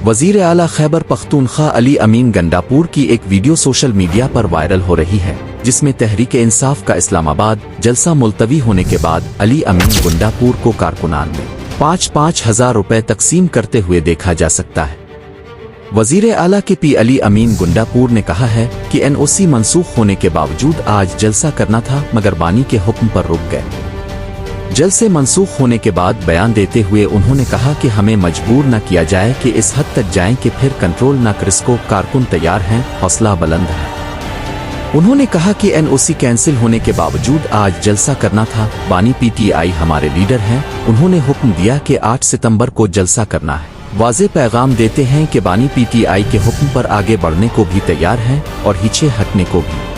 वज़ीर आला खैबर पख्तूनख्वा अली अमीन गंडापुर की एक वीडियो सोशल मीडिया पर वायरल हो रही है, जिसमें तहरीक इंसाफ का इस्लामाबाद जलसा मुलतवी होने के बाद अली अमीन गंडापुर को कारकुनान में 5-5 हज़ार रुपए तकसीम करते हुए देखा जा सकता है। वज़ीर आला के पी अली अमीन गंडापुर ने कहा है कि एनओसी मनसूख होने के बावजूद आज जलसा करना था, मगर बानी के हुक्म पर रुक गए। जलसे मनसूख होने के बाद बयान देते हुए उन्होंने कहा कि हमें मजबूर न किया जाए कि इस हद तक जाएं कि फिर कंट्रोल न कर सको। कारकुन तैयार हैं, हौसला बुलंद है। उन्होंने कहा कि एनओसी कैंसिल होने के बावजूद आज जलसा करना था। बानी पीटीआई हमारे लीडर हैं, उन्होंने हुक्म दिया कि 8 सितंबर को जलसा करना है। वाज़े पैगाम देते हैं कि बानी पीटीआई के हुक्म पर आगे बढ़ने को भी तैयार हैं और पीछे हटने को भी।